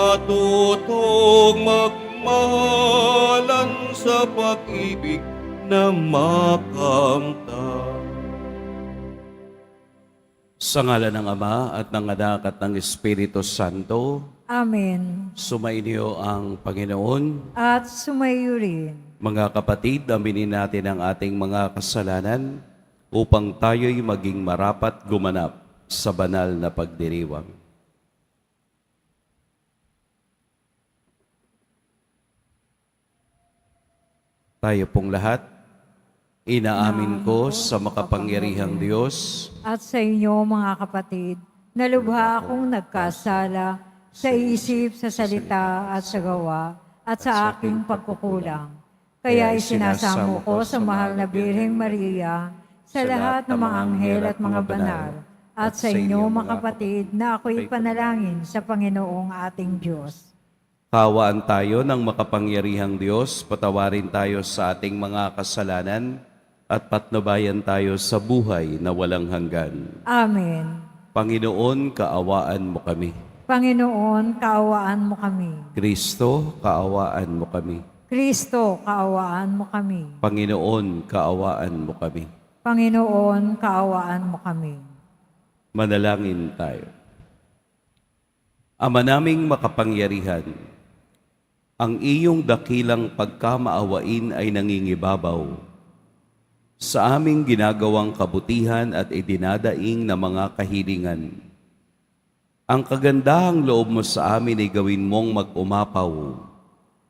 matutong magmahalan sa pag-ibig na makamtan. Sa ngalan ng Ama at ng Anak at ng Espiritu Santo, Amen. sumainyo ang Panginoon. At sumayo rin. Mga kapatid, aminin natin ang ating mga kasalanan upang tayo'y maging marapat gumanap sa banal na pagdiriwang. Tayo pong lahat, inaamin ko sa makapangyarihang Diyos At sa inyo mga kapatid, na lubha akong nagkasala sa isip, sa salita at sa gawa at sa aking pagkukulang. Kaya isinasamo ko sa mahal na Birheng Maria, sa lahat ng mga anghel at mga banal, at sa inyo mga kapatid na ako'y panalangin sa Panginoong ating Diyos. Kawaan tayo ng makapangyarihang Diyos, patawarin tayo sa ating mga kasalanan at patnubayan tayo sa buhay na walang hanggan. Amen. Panginoon, kaawaan mo kami. Panginoon, kaawaan mo kami. Kristo, kaawaan mo kami. Kristo, kaawaan mo kami. Panginoon, kaawaan mo kami. Panginoon, kaawaan mo kami. Manalangin tayo. Ama naming makapangyarihan, ang iyong dakilang pagkamaawain ay nangingibabaw sa aming ginagawang kabutihan at idinadaing na mga kahilingan. Ang kagandahang loob mo sa amin ay gawin mong mag-umapaw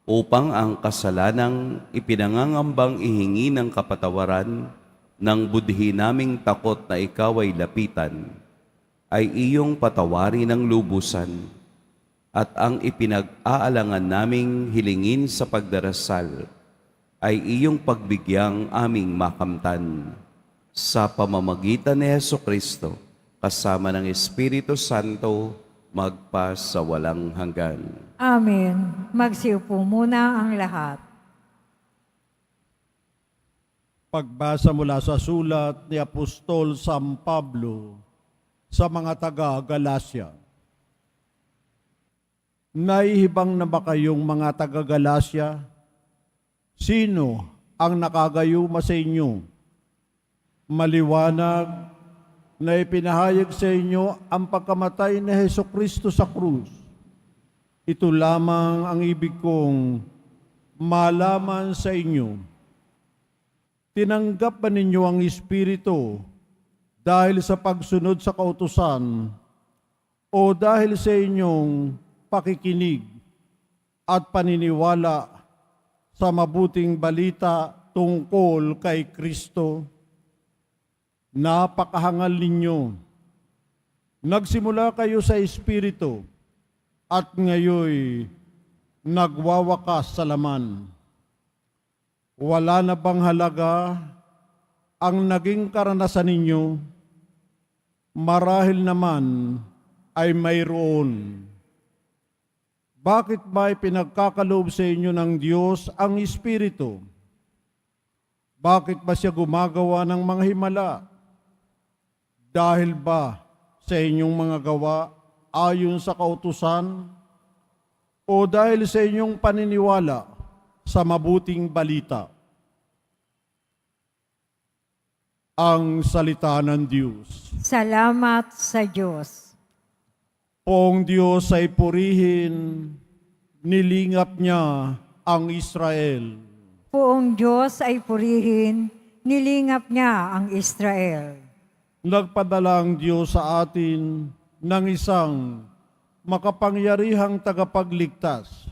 upang ang kasalanang ipinangangambang ihingi ng kapatawaran ng budhi naming takot na ikaw ay lapitan, ay iyong patawarin ng lubusan, at ang ipinag-aalangan naming hilingin sa pagdarasal ay iyong pagbigyang aming makamtan. Sa pamamagitan ni Jesucristo, kasama ng Espiritu Santo, magpa sa walang hanggan. Amen. Magsiupo muna ang lahat. Pagbasa mula sa sulat ni Apostol San Pablo sa mga taga-Galasya. Naihibang na ba kayong mga taga-Galasya? Sino ang nakagayuma sa inyo? Maliwanag na ipinahayag sa inyo ang pagkamatay ni Hesukristo sa krus. Ito lamang ang ibig kong malaman sa inyo. Tinanggap ba ninyo ang Espiritu dahil sa pagsunod sa kautusan o dahil sa inyong pakikinig at paniniwala sa mabuting balita tungkol kay Kristo? Napakahangal ninyo. Nagsimula kayo sa Espiritu at ngayoy nagwawakas sa laman. Wala na bang halaga ang naging karanasan ninyo? Marahil naman ay mayroon. Bakit ba ipinagkakaloob sa inyo ng Diyos ang Espiritu? Bakit ba siya gumagawa ng mga himala? Dahil ba sa inyong mga gawa ayon sa kautusan o dahil sa inyong paniniwala sa mabuting balita? Ang salita ng Diyos. Salamat sa Diyos. Poong Diyos ay purihin, nilingap niya ang Israel. Poong Diyos ay purihin, nilingap niya ang Israel. Nagpadala ang Diyos sa atin ng isang makapangyarihang tagapagligtas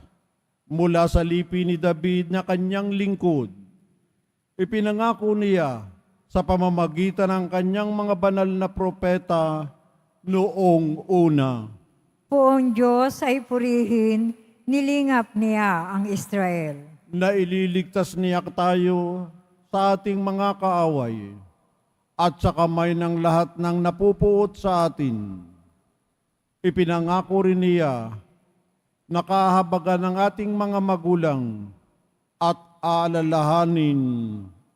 mula sa lipi ni David na kanyang lingkod. Ipinangako niya sa pamamagitan ng kanyang mga banal na propeta noong una. Poong Diyos ay purihin, nilingap niya ang Israel. Na ililigtas niya tayo sa ating mga kaaway at sa kamay ng lahat ng napupuot sa atin. Ipinangako rin niya na kahabagan ng ating mga magulang at aalalahanin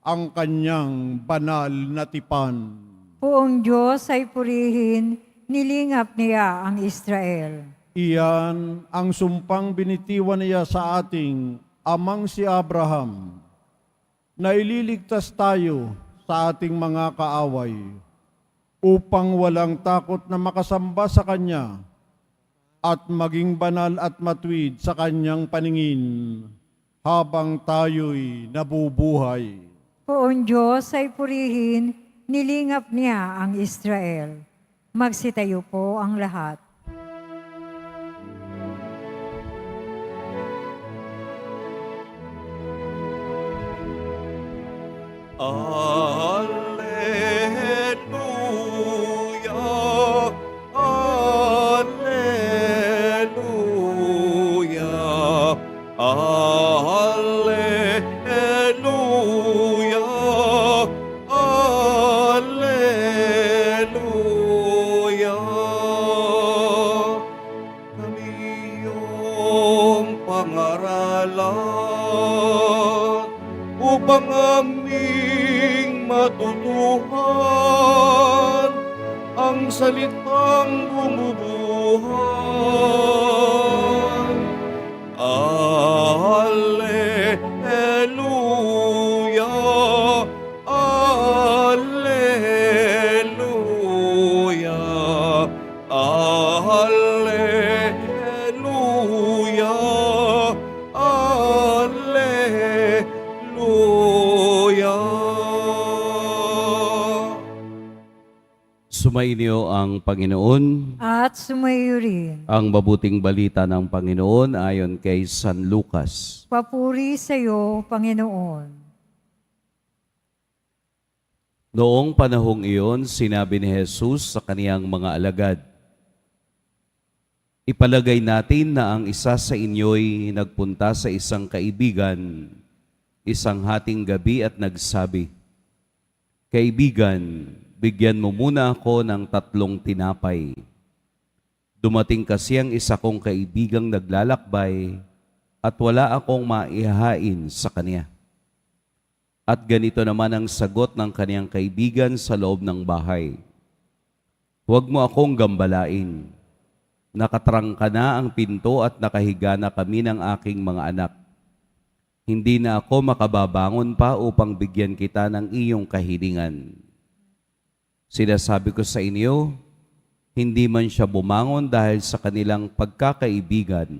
ang kanyang banal na tipan. Poong Diyos ay purihin, nilingap niya ang Israel. Iyan ang sumpang binitiwan niya sa ating amang si Abraham, na ililigtas tayo sa ating mga kaaway, upang walang takot na makasamba sa Kanya at maging banal at matuwid sa Kanyang paningin habang tayo'y nabubuhay. Poong Diyos ay purihin, nilingap niya ang Israel. Magsitayo po ang lahat. Alleluia, alleluia, alleluia, alleluia. Kami iyong pangaralan upang aming matutuhan ang salitang bumubuhay. Alleluia, alleluia, alleluia, alleluia. Sumainyo ang Panginoon. At sumayo rin. Ang mabuting balita ng Panginoon ayon kay San Lucas. Papuri sa iyo, Panginoon. Noong panahong iyon, sinabi ni Jesus sa kaniyang mga alagad, "Ipalagay natin na ang isa sa inyo'y nagpunta sa isang kaibigan, isang hating gabi at nagsabi, 'Kaibigan, bigyan mo muna ako ng 3 tinapay.' Dumating kasi ang isa kong kaibigang naglalakbay at wala akong maihahain sa kanya. At ganito naman ang sagot ng kaniyang kaibigan sa loob ng bahay, 'Huwag mo akong gambalain. Nakatrangka na ang pinto at nakahiga na kami ng aking mga anak. Hindi na ako makababangon pa upang bigyan kita ng iyong kahilingan.' Sinasabi ko sa inyo, hindi man siya bumangon dahil sa kanilang pagkakaibigan,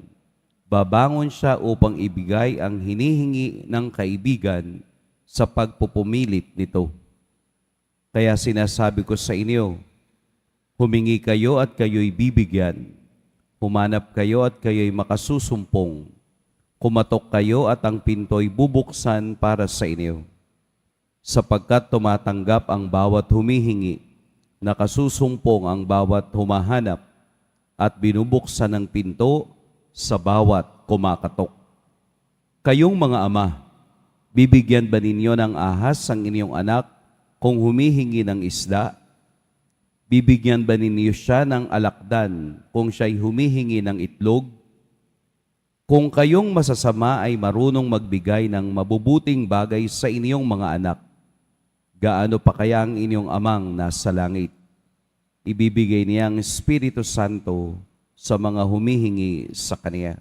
babangon siya upang ibigay ang hinihingi ng kaibigan sa pagpupumilit nito. Kaya sinasabi ko sa inyo, humingi kayo at kayo'y bibigyan. Humanap kayo at kayo'y makasusumpong. Kumatok kayo at ang pinto'y bubuksan para sa inyo. Sapagkat tumatanggap ang bawat humihingi, nakasusumpong ang bawat humahanap, at binubuksan ang pinto sa bawat kumakatok. Kayong mga ama, bibigyan ba ninyo ng ahas ang inyong anak kung humihingi ng isda? Bibigyan ba ninyo siya ng alakdan kung siya'y humihingi ng itlog? Kung kayong masasama ay marunong magbigay ng mabubuting bagay sa inyong mga anak, gaano pa kaya ang inyong amang nasa langit? Ibibigay niya ang Espiritu Santo sa mga humihingi sa Kanya.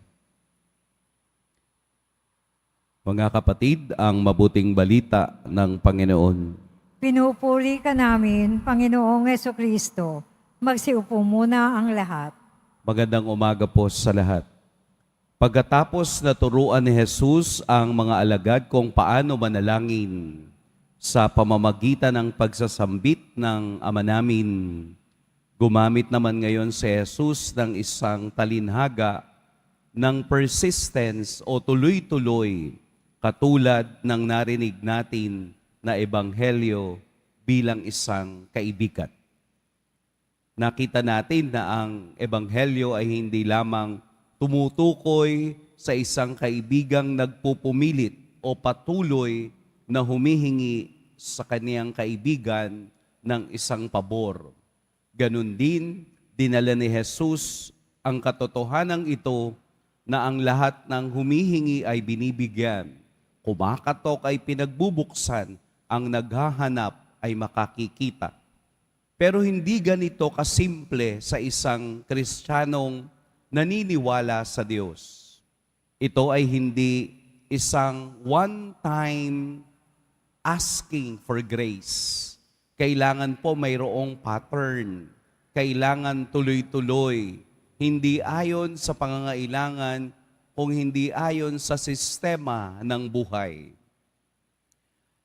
Mga kapatid, ang mabuting balita ng Panginoon. Pinupuri ka namin, Panginoong Hesukristo. Magsiupo muna ang lahat. Magandang umaga po sa lahat. Pagkatapos na turuan ni Jesus ang mga alagad kung paano manalangin sa pamamagitan ng pagsasambit ng Ama namin, gumamit naman ngayon si Jesus ng isang talinhaga ng persistence o tuloy-tuloy, katulad ng narinig natin na ebanghelyo bilang isang kaibigan. Nakita natin na ang ebanghelyo ay hindi lamang tumutukoy sa isang kaibigang nagpupumilit o patuloy na humihingi sa kaniyang kaibigan ng isang pabor. Ganon din, dinala ni Jesus ang katotohanan ito na ang lahat ng humihingi ay binibigyan, kumakatok ay pinagbubuksan, ang naghahanap ay makakikita. Pero hindi ganito kasimple sa isang Kristiyanong naniniwala sa Diyos. Ito ay hindi isang one-time asking for grace. Kailangan po mayroong pattern. Kailangan tuloy-tuloy. Hindi ayon sa pangangailangan, kung hindi ayon sa sistema ng buhay.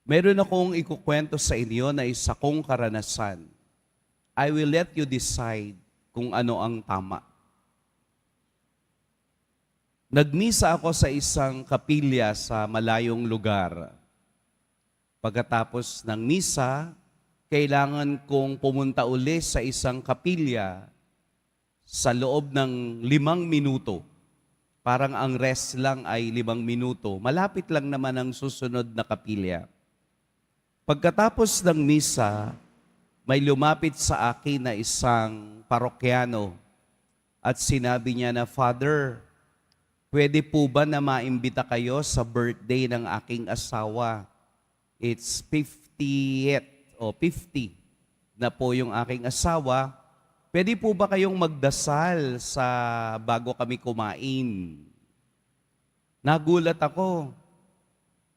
Meron akong ikukwento sa inyo na isa kong karanasan. I will let you decide kung ano ang tama. Nagmisa ako sa isang kapilya sa malayong lugar. Pagkatapos ng misa, kailangan kong pumunta uli sa isang kapilya sa loob ng 5 minuto. Parang ang rest lang ay 5 minuto. Malapit lang naman ang susunod na kapilya. Pagkatapos ng misa, may lumapit sa akin na isang parokyano at sinabi niya na, "Father, pwede po ba na maimbita kayo sa birthday ng aking asawa? It's 50th o 50 na po yung aking asawa. Pwede po ba kayong magdasal bago kami kumain?" Nagulat ako.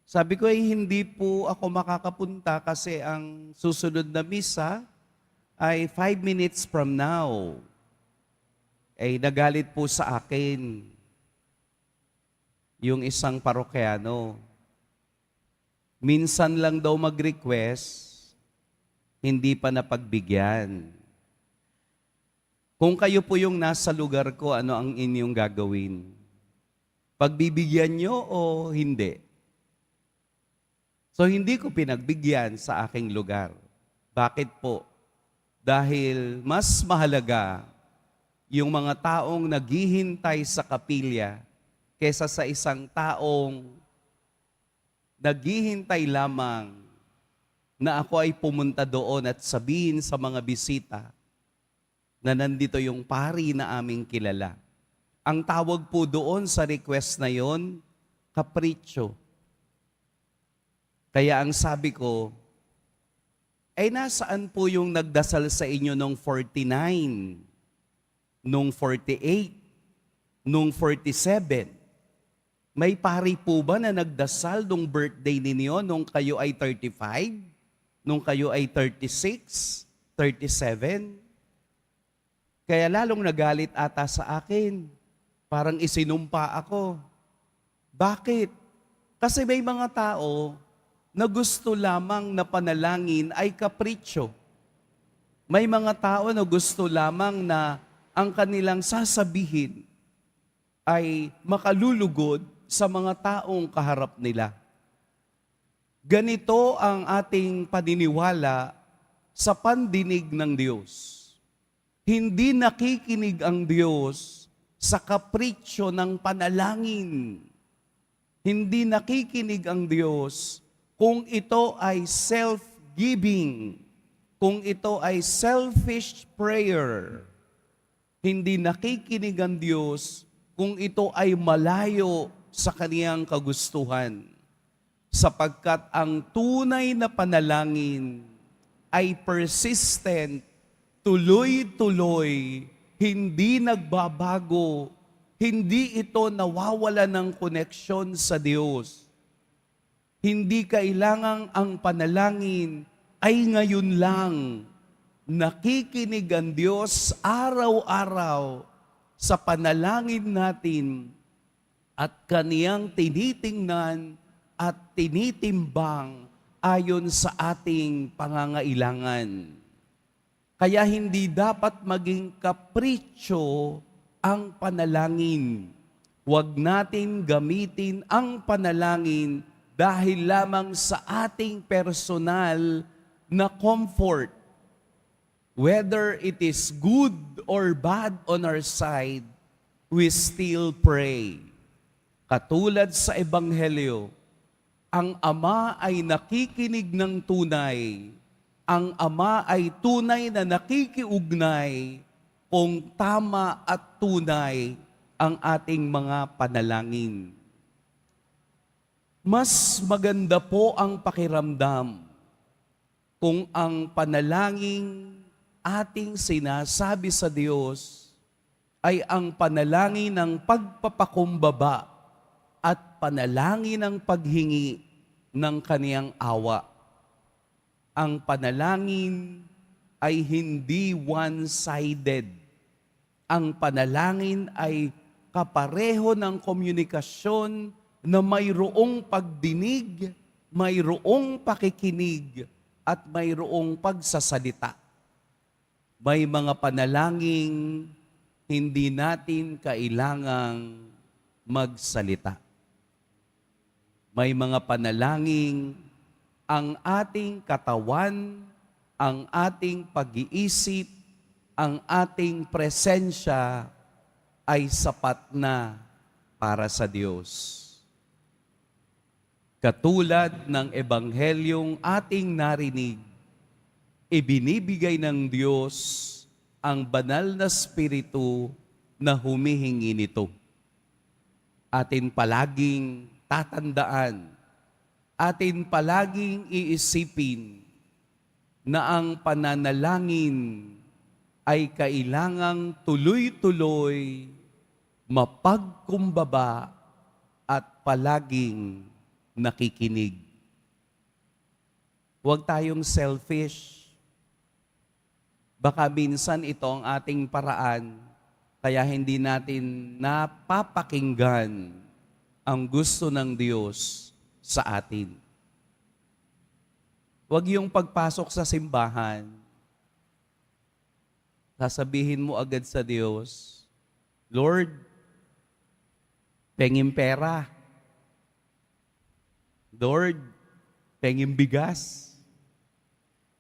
Sabi ko, hindi po ako makakapunta kasi ang susunod na misa ay 5 minutes from now. Nagalit po sa akin yung isang parokyano. Minsan lang daw mag-request, hindi pa napagbigyan. Kung kayo po yung nasa lugar ko, ano ang inyong gagawin? Pagbibigyan nyo o hindi? So hindi ko pinagbigyan sa aking lugar. Bakit po? Dahil mas mahalaga yung mga taong naghihintay sa kapilya kesa sa isang taong naghihintay lamang na ako ay pumunta doon at sabihin sa mga bisita na nandito yung pari na aming kilala. Ang tawag po doon sa request na yon, kapritsyo. Kaya ang sabi ko, nasaan po yung nagdasal sa inyo nung 49, nung 48, nung 47? May pari po ba na nagdasal nung birthday ninyo nung kayo ay 35? Nung kayo ay 36? 37? Kaya lalong nagalit ata sa akin. Parang isinumpa ako. Bakit? Kasi may mga tao na gusto lamang na panalangin ay kapritsyo. May mga tao na gusto lamang na ang kanilang sasabihin ay makalulugod sa mga taong kaharap nila. Ganito ang ating paniniwala sa pandinig ng Diyos. Hindi nakikinig ang Diyos sa kapritsyo ng panalangin. Hindi nakikinig ang Diyos kung ito ay self-giving, kung ito ay selfish prayer. Hindi nakikinig ang Diyos kung ito ay malayo sa kaniyang kagustuhan. Sapagkat ang tunay na panalangin ay persistent, tuloy-tuloy, hindi nagbabago, hindi ito nawawala ng koneksyon sa Diyos. Hindi kailangang ang panalangin ay ngayon lang. Nakikinig ang Diyos araw-araw sa panalangin natin at kaniyang tinitingnan at tinitimbang ayon sa ating pangangailangan. Kaya hindi dapat maging kapritsyo ang panalangin. Huwag natin gamitin ang panalangin dahil lamang sa ating personal na comfort. Whether it is good or bad on our side, we still pray. Katulad sa Ebanghelyo, ang Ama ay nakikinig ng tunay. Ang Ama ay tunay na nakikiugnay kung tama at tunay ang ating mga panalangin. Mas maganda po ang pakiramdam kung ang panalangin ating sinasabi sa Diyos ay ang panalangin ng pagpapakumbaba at panalangin ng paghingi ng kaniyang awa. Ang panalangin ay hindi one-sided. Ang panalangin ay kapareho ng komunikasyon na mayroong pagdinig, mayroong pakikinig, at mayroong pagsasalita. May mga panalangin hindi natin kailangang magsalita. May mga panalangin ang ating katawan, ang ating pag-iisip, ang ating presensya ay sapat na para sa Diyos. Katulad ng ebanghelyong ating narinig, ibinibigay ng Diyos ang banal na Espiritu na humihingi nito. Atin palaging tatandaan, atin palaging iisipin na ang pananalangin ay kailangang tuloy-tuloy, mapagkumbaba at palaging nakikinig. Huwag tayong selfish. Baka minsan ito ang ating paraan, kaya hindi natin napapakinggan ang gusto ng Diyos sa atin. Huwag yung pagpasok sa simbahan, sasabihin mo agad sa Diyos, Lord, pengin pera. Lord, pengin bigas.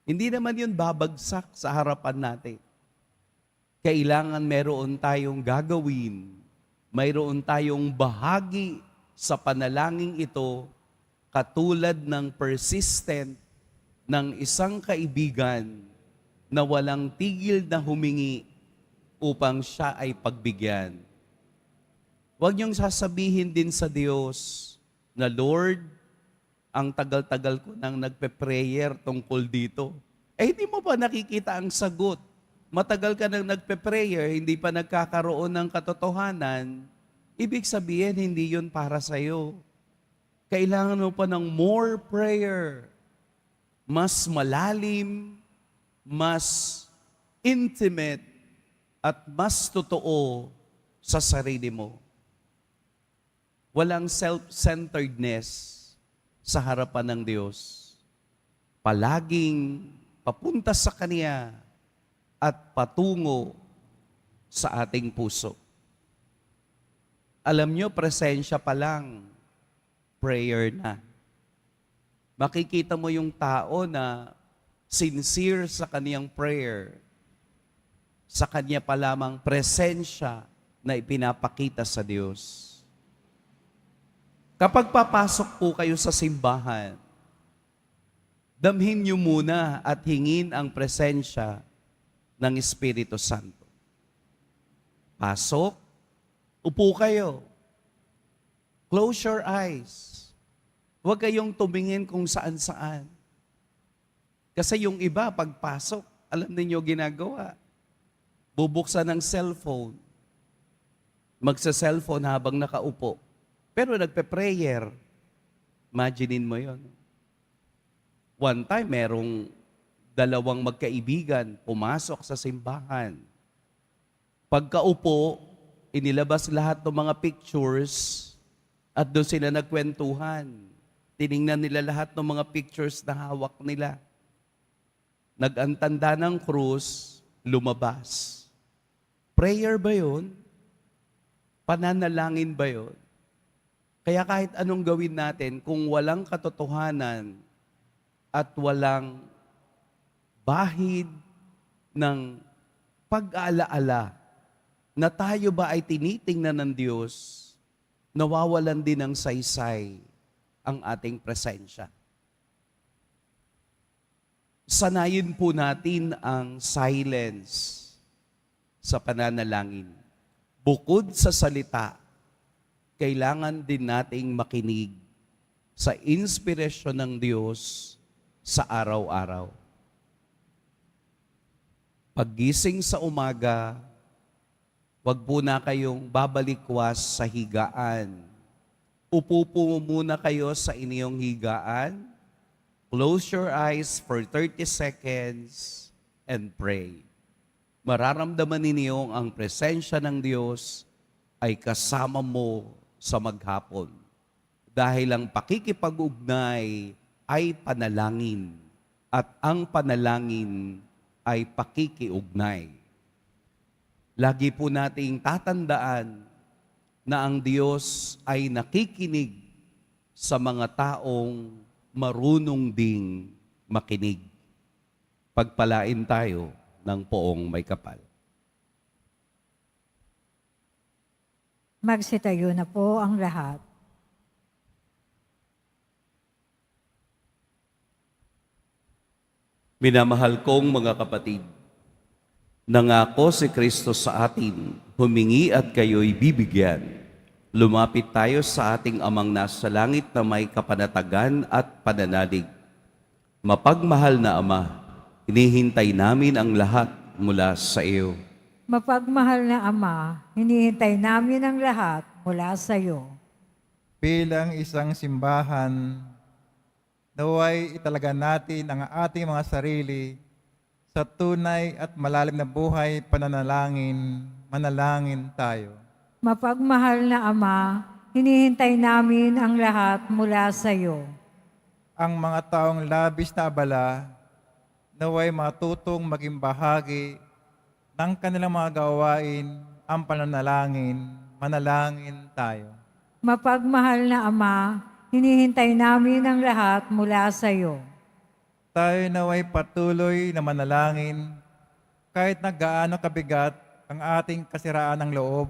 Hindi naman yun babagsak sa harapan natin. Kailangan meron tayong gagawin, mayroon tayong bahagi sa panalangin ito, katulad ng persistent ng isang kaibigan na walang tigil na humingi upang siya ay pagbigyan. Huwag niyong sasabihin din sa Diyos na, Lord, ang tagal-tagal ko nang nagpe-prayer tungkol dito. Hindi mo pa nakikita ang sagot. Matagal ka nang nagpe-prayer, hindi pa nagkakaroon ng katotohanan, ibig sabihin, hindi yun para sa'yo. Kailangan mo pa ng more prayer. Mas malalim, mas intimate, at mas totoo sa sarili mo. Walang self-centeredness sa harapan ng Diyos. Palaging papunta sa Kanya at patungo sa ating puso. Alam nyo, presensya pa lang, prayer na. Makikita mo yung tao na sincere sa kaniyang prayer, sa kanya pa lamang presensya na ipinapakita sa Diyos. Kapag papasok po kayo sa simbahan, damhin niyo muna at hingin ang presensya ng Espiritu Santo. Pasok, upo kayo. Close your eyes. Huwag kayong tumingin kung saan-saan. Kasi yung iba, pagpasok, alam niyo ginagawa. Bubuksan ng cellphone. Magsa-cellphone habang nakaupo. Pero nagpe-prayer. Imaginein mo yon. One time, merong dalawang magkaibigan pumasok sa simbahan. Pagkaupo, inilabas lahat ng mga pictures at doon sila nagkwentuhan. Tiningnan nila lahat ng mga pictures na hawak nila. Nag-antanda ng krus, lumabas. Prayer ba yun? Pananalangin ba yun? Kaya kahit anong gawin natin, kung walang katotohanan at walang bahid ng pag-aalaala na tayo ba ay tinitingnan ng Diyos, nawawalan din ng saysay ang ating presensya. Sanayin po natin ang silence sa pananalangin. Bukod sa salita, kailangan din nating makinig sa inspirasyon ng Diyos sa araw-araw. Paggising sa umaga, Huwag po na kayong babalikwas sa higaan. Upo po muna kayo sa inyong higaan. Close your eyes for 30 seconds and pray. Mararamdaman ninyo ang presensya ng Diyos ay kasama mo sa maghapon. Dahil ang pakikipag-ugnay ay panalangin at ang panalangin ay pakikiugnay. Lagi po nating tatandaan na ang Diyos ay nakikinig sa mga taong marunong ding makinig. Pagpalain tayo ng poong may kapal. Magsitayo na po ang lahat. Minamahal kong mga kapatid, nangako si Kristo sa atin, humingi at kayo'y bibigyan. Lumapit tayo sa ating amang nasa langit na may kapanatagan at pananalig. Mapagmahal na Ama, hinihintay namin ang lahat mula sa iyo. Mapagmahal na Ama, hinihintay namin ang lahat mula sa iyo. Bilang isang simbahan, naway italaga natin ang ating mga sarili sa tunay at malalim na buhay pananalangin, manalangin tayo. Mapagmahal na Ama, hinihintay namin ang lahat mula sa iyo. Ang mga taong labis na abala, naway matutong maging bahagi ng kanilang mga gawain, ang pananalangin, manalangin tayo. Mapagmahal na Ama, hinihintay namin ang lahat mula sa iyo. Tayo naway patuloy na manalangin kahit na gaano kabigat ang ating kasiraan ng loob.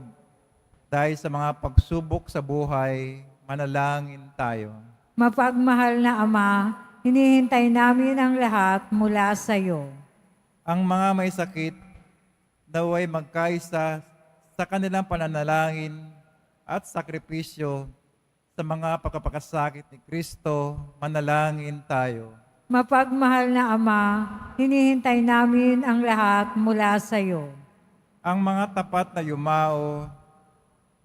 Dahil sa mga pagsubok sa buhay, manalangin tayo. Mapagmahal na Ama, hinihintay namin ang lahat mula sa iyo. Ang mga may sakit, naway magkaisa sa kanilang pananalangin at sakripisyo sa mga pagkapakasakit ni Kristo, manalangin tayo. Mapagmahal na Ama, hinihintay namin ang lahat mula sa iyo. Ang mga tapat na yumao,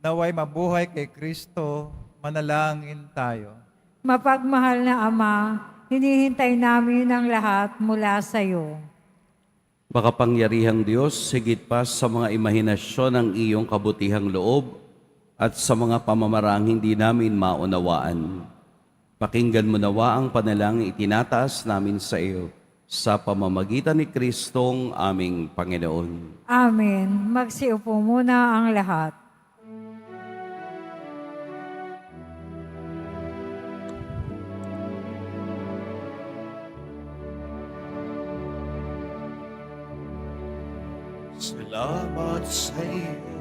naway mabuhay kay Kristo, manalangin tayo. Mapagmahal na Ama, hinihintay namin ang lahat mula sa iyo. Makapangyarihang Diyos, higit pa sa mga imahinasyon ng iyong kabutihang loob at sa mga pamamarang hindi namin maunawaan. Pakinggan mo nawa ang panalangin itinataas namin sa iyo sa pamamagitan ni Kristong aming Panginoon. Amen. Magsiupo muna ang lahat. Salamat sa iyo,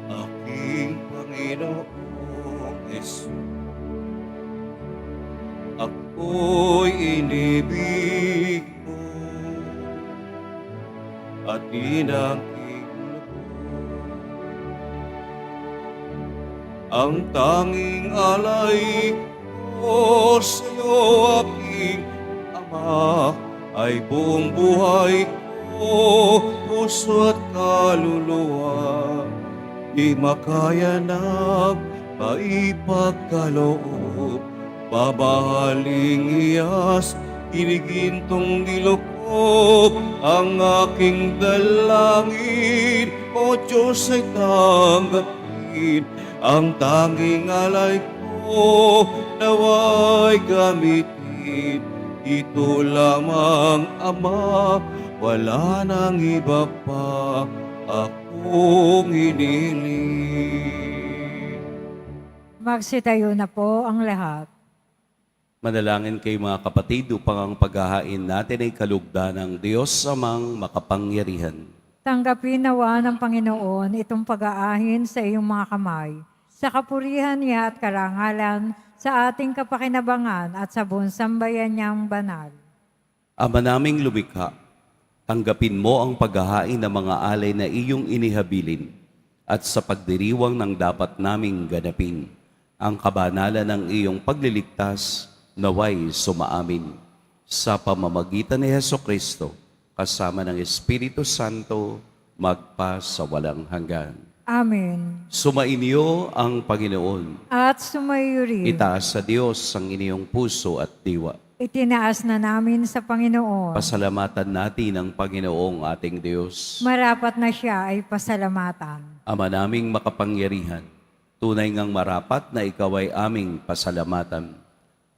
aking Panginoong Hesus. Ako'y inibig mo at inangking loob. Ang tanging alay ko sa iyo, aking Ama, ay buong buhay ko, puso at kaluluwa. Di makaya na maipagkaloob, babahaling iyas, inigintong nilukob. Ang aking dalangin, O Diyos, ay tanggapin. Ang tanging alay ko, naway gamitin. Ito lamang, Ama, wala nang iba pa akong hiniling. Magsitayo na po ang lahat. Manalangin kayo mga kapatid upang ang paghahain natin ay kalugdan ng Diyos amang makapangyarihan. Tanggapin nawa ng Panginoon itong pag-aahin sa iyong mga kamay, sa kapurihan niya at karangalan, sa ating kapakinabangan at sa buong sambayan niyang banal. Ama naming lumikha, tanggapin mo ang paghahain ng mga alay na iyong inihabilin at sa pagdiriwang ng dapat naming ganapin. Ang kabanalan ng iyong pagliligtas naway sumaamin. Sa pamamagitan ni Hesukristo, kasama ng Espiritu Santo, magpa sa walang hanggan. Amen. Sumainyo ang Panginoon. At sumayo rin. Itaas sa Diyos ang inyong puso at diwa. Itinaas na namin sa Panginoon. Pasalamatan natin ang Panginoong ating Diyos. Marapat na siya ay pasalamatan. Ama naming makapangyarihan, tunay ngang marapat na ikaw ay aming pasalamatan.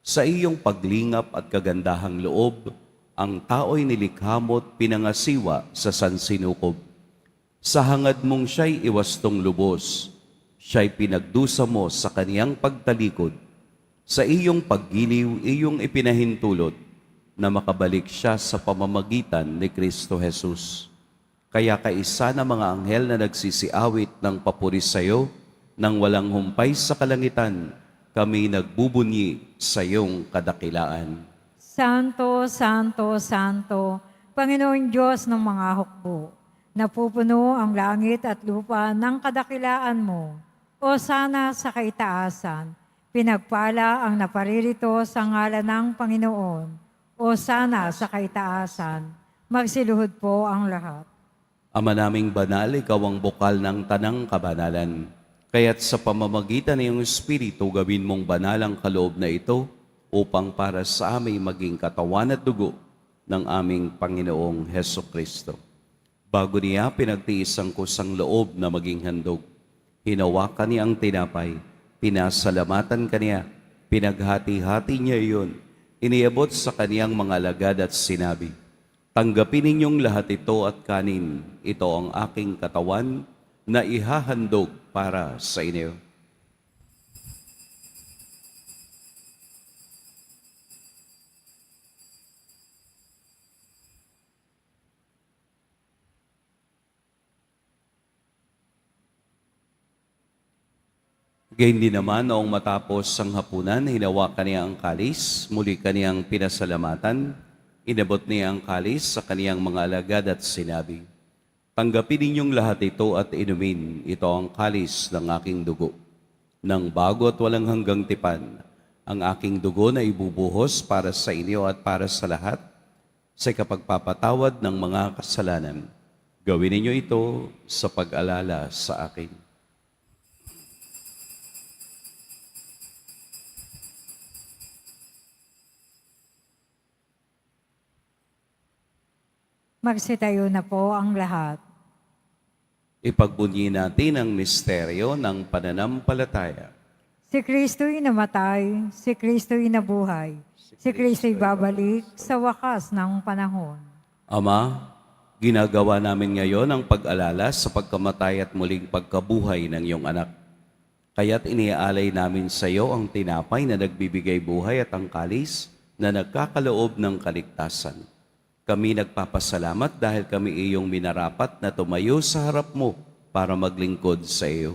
Sa iyong paglingap at kagandahang loob, ang tao'y nilikha mo't pinangasiwa sa sansinukob. Sa hangad mong siya'y iwastong lubos, siya'y pinagdusa mo sa kaniyang pagtalikod. Sa iyong paggiliw, iyong ipinahintulot na makabalik siya sa pamamagitan ni Kristo Jesus. Kaya kaisa na mga anghel na nagsisiawit ng papuri sa iyo, nang walang humpay sa kalangitan, kami nagbubunyi sa iyong kadakilaan. Santo, Santo, Santo, Panginoon Diyos ng mga hukbo, napupuno ang langit at lupa ng kadakilaan mo. O sana sa kaitaasan, pinagpala ang naparirito sa ngalan ng Panginoon. O sana sa kaitaasan, magsiluhod po ang lahat. Ama naming banal, ikaw ang bukal ng tanang kabanalan. Kaya't sa pamamagitan ng iyong Espiritu, gawin mong banal ang kaloob na ito upang para sa aming maging katawan at dugo ng aming Panginoong Heso Kristo. Bago niya pinagtiis ang kusang loob na maging handog, hinawakan niya ang tinapay, pinasalamatan kaniya, pinaghati-hati niya iyon, iniabot sa kaniyang mga alagad at sinabi, "Tanggapin ninyong lahat ito at kanin, ito ang aking katawan na ihahandog para sa inyo." Gayun din naman, noong matapos ang hapunan, hinawakan niya ang kalis, muli kaniyang pinasalamatan, inabot niya ang kalis sa kaniyang mga alagad at sinabi, "Tanggapin ninyong lahat ito at inumin, ito ang kalis ng aking dugo. Nang bago at walang hanggang tipan, ang aking dugo na ibubuhos para sa inyo at para sa lahat, sa kapagpapatawad ng mga kasalanan. Gawin ninyo ito sa pag-alala sa akin." Magsitayo na po ang lahat. Ipagbunyi natin ang misteryo ng pananampalataya. Si Kristo'y namatay, si Kristo'y nabuhay, si Kristo'y babalik sa wakas ng panahon. Ama, ginagawa namin ngayon ang pag-alala sa pagkamatay at muling pagkabuhay ng iyong anak. Kaya't iniaalay namin sa iyo ang tinapay na nagbibigay buhay at ang kalis na nagkakaloob ng kaligtasan. Kami nagpapasalamat dahil kami iyong minarapat na tumayo sa harap mo para maglingkod sa iyo.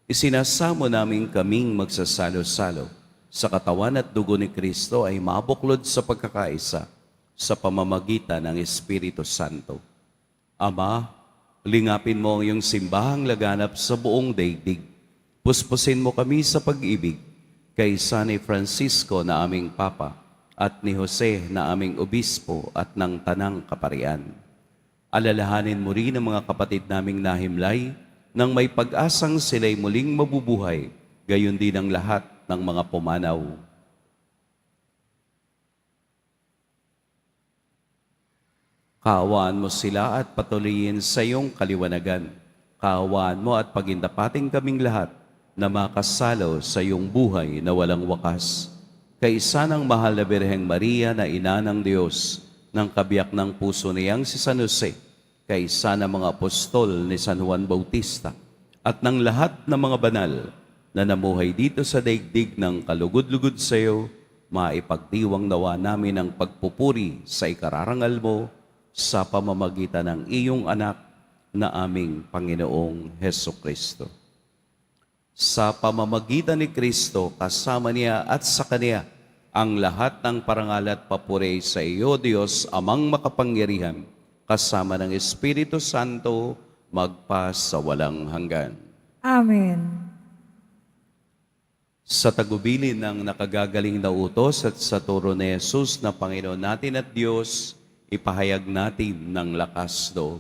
Isinasamo namin kaming magsasalo-salo sa katawan at dugo ni Kristo ay mabuklod sa pagkakaisa sa pamamagitan ng Espiritu Santo. Ama, lingapin mo ang iyong simbahang laganap sa buong daigdig. Puspusin mo kami sa pag-ibig kay San Francisco na aming Papa at ni Jose na aming obispo at ng tanang kaparian. Alalahanin mo rin ang mga kapatid naming nahimlay nang may pag-asang sila'y muling mabubuhay, gayon din ang lahat ng mga pumanaw. Kaawaan mo sila at patuloyin sa iyong kaliwanagan. Kaawaan mo at pagindapating kaming lahat na makasalo sa iyong buhay na walang wakas. Kaisa ng mahal na Birheng Maria na ina ng Diyos, ng kabiyak ng puso niyang si San Jose, kaisa ng mga apostol ni San Juan Bautista, at ng lahat ng mga banal na namuhay dito sa daigdig ng kalugod-lugod sa iyo, maipagdiwang nawa namin ang pagpupuri sa ikararangal mo sa pamamagitan ng iyong anak na aming Panginoong Heso Kristo. Sa pamamagitan ni Kristo, kasama niya at sa Kanya, ang lahat ng parangal at papuri sa iyo, Diyos, Amang makapangyarihan, kasama ng Espiritu Santo, magpa sa walang hanggan. Amen. Sa tagubilin ng nakagagaling na utos at sa turo ni Jesus na Panginoon natin at Diyos, ipahayag natin ng lakas loob.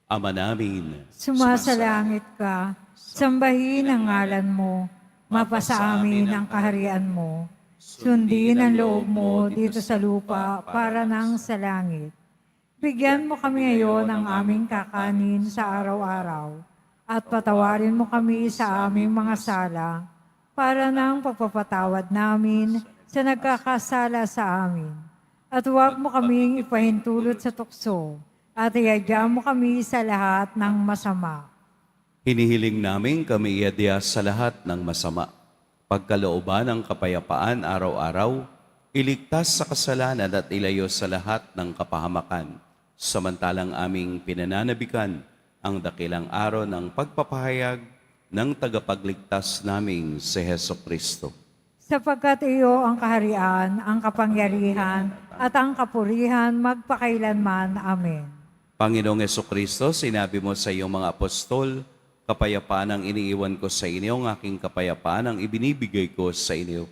Ama namin, Sumasalangit ka, sambahin ang ngalan mo, mapasa amin ang kaharian mo. Sundin ang loob mo dito sa lupa para nang sa langit. Bigyan mo kami ngayon ng aming kakanin sa araw-araw at patawarin mo kami sa aming mga sala para nang pagpapatawad namin sa nagkakasala sa amin. At huwag mo kaming ipahintulot sa tukso at iadya mo kami sa lahat ng masama. hinihiling namin kami iadya sa lahat ng masama. Pagkalooban ng kapayapaan araw-araw, iligtas sa kasalanan at ilayo sa lahat ng kapahamakan. Samantalang aming pinananabikan ang dakilang araw ng pagpapahayag ng tagapagligtas naming si Heso Kristo. Sapagkat iyo ang kaharian, ang kapangyarihan, at ang kapurihan magpakailanman. Amen. Panginoong Kristo, sinabi mo sa iyong mga apostol, kapayapaan ang iniiwan ko sa inyo, ang aking kapayapaan ang ibinibigay ko sa inyo.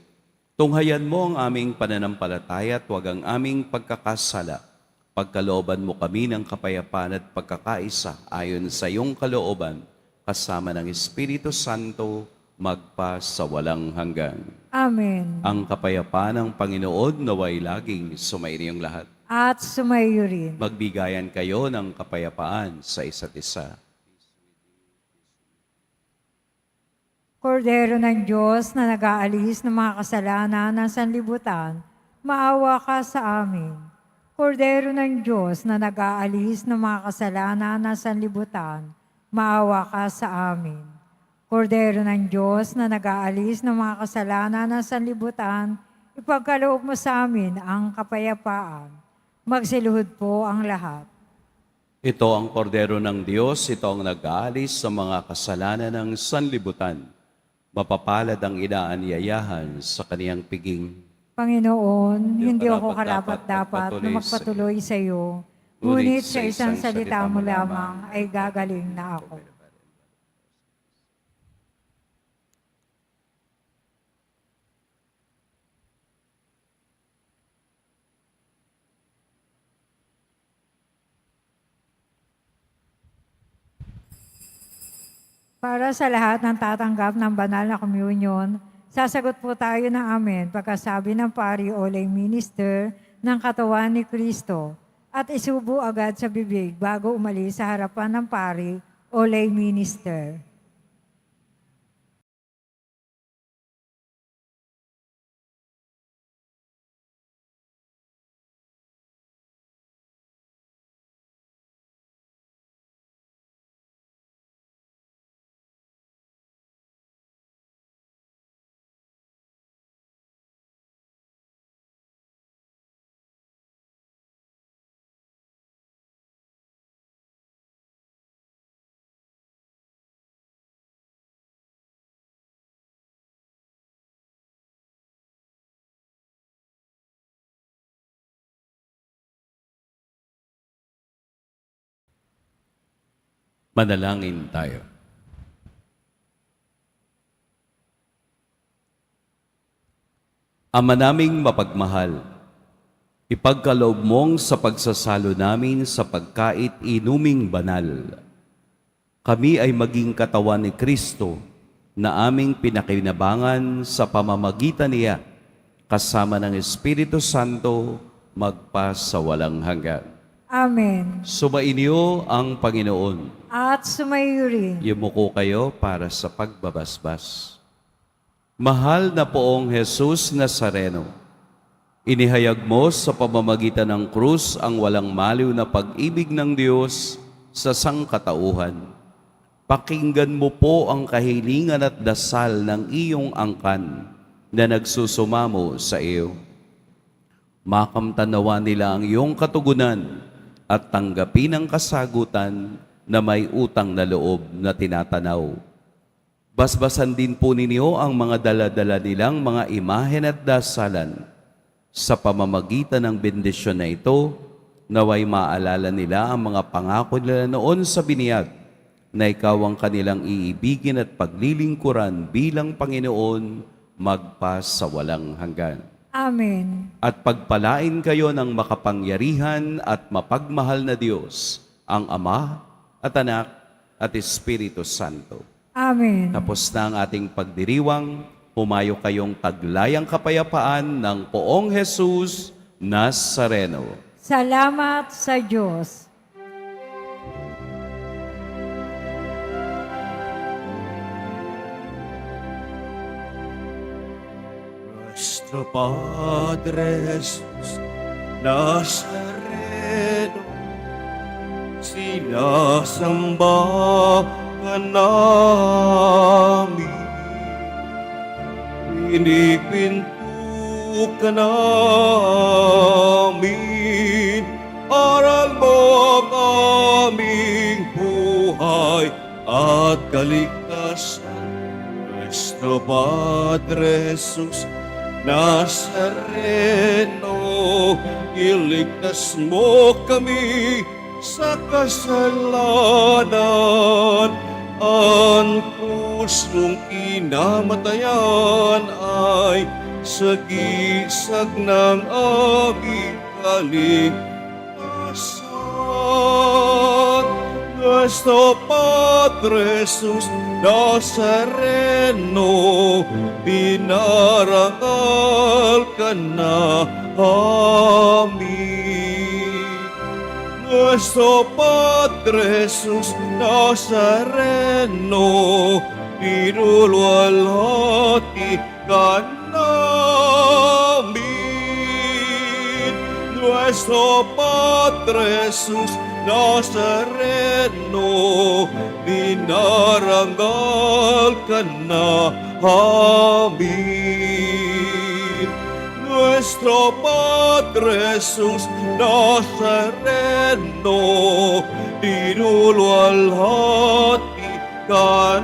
Tunghayan mo ang aming pananampalataya at huwag ang aming pagkakasala. Pagkalooban mo kami ng kapayapaan at pagkakaisa ayon sa iyong kalooban, kasama ng Espiritu Santo, magpa sa walang hanggan. Amen. Ang kapayapaan ng Panginoon naway laging sumainiyong lahat. At sumayo rin. Magbigayan kayo ng kapayapaan sa isa't isa. Kordero ng Diyos na nag-aalis ng mga kasalanan ng sanlibutan, maawa ka sa amin. Kordero ng Diyos na nag-aalis ng mga kasalanan ng sanlibutan, maawa ka sa amin. Kordero ng Diyos na nag-aalis ng mga kasalanan ng sanlibutan, ipagkaloob mo sa amin ang kapayapaan. Magsiluhod po ang lahat. Ito ang kordero ng Diyos, ito ang nag-aalis sa mga kasalanan ng sanlibutan. Mapapalad ang inaanyayahan sa kaniyang piging. Panginoon, hindi ako karapat-dapat na magpatuloy sa iyo, ngunit sa isang salita mo lamang ay gagaling na ako. Para sa lahat ng tatanggap ng banal na communion, sasagot po tayo ng amen pagkasabi ng pari o lay minister ng katawan ni Kristo at isubo agad sa bibig bago umalis sa harapan ng pari o lay minister. Manalangin tayo. Ama naming mapagmahal, ipagkaloob mong sa pagsasalo namin sa pagkait inuming banal. Kami ay maging katawan ni Kristo na aming pinakinabangan sa pamamagitan niya kasama ng Espiritu Santo magpa sa walang hanggan. Amen. Sumainyo ang Panginoon. At sumayo rin. Yumuko kayo para sa pagbabasbas. Mahal na poong Jesus Nazareno, inihayag mo sa pamamagitan ng krus ang walang maliw na pag-ibig ng Diyos sa sangkatauhan. Pakinggan mo po ang kahilingan at dasal ng iyong angkan na nagsusumamo sa iyo. Makamtanawa nila ang iyong katugunan at tanggapin ang kasagutan na may utang na loob na tinatanaw. Basbasan din po ninyo ang mga dala-dala nilang mga imahen at dasalan. Sa pamamagitan ng bendisyon na ito, naway maalala nila ang mga pangako nila noon sa biniyag na ikaw ang kanilang iibigin at paglilingkuran bilang Panginoon magpa sa walang hanggan. Amen. At pagpalain kayo ng makapangyarihan at mapagmahal na Diyos, ang Ama at Anak, at Espiritu Santo. Amen. Tapos na ang ating pagdiriwang, humayo kayong taglayang kapayapaan ng Poong Jesus Nazareno. Salamat sa Diyos. Nuestro Padre Jesús Nazareno, sinasamba ka namin, pinipinto ka namin, aral mo ang aming buhay at kaligtasan. Nuestro Padre Jesus Nazareno, iligtas mo kami sa kasalanan. Ang krus mong kinamatayan ay sagisag ng aming kaligtasan. Nuestro Padre Jesus Nazareno, pinarangal ka na amin. Nuestro Padre Jesus Nazareno, pinulwalhati ka namin. Nuestro Padre Jesus Nazareno, pinarangal ka na amin. Nuestro Padre Jesus Nazareno, pinulwalhati ka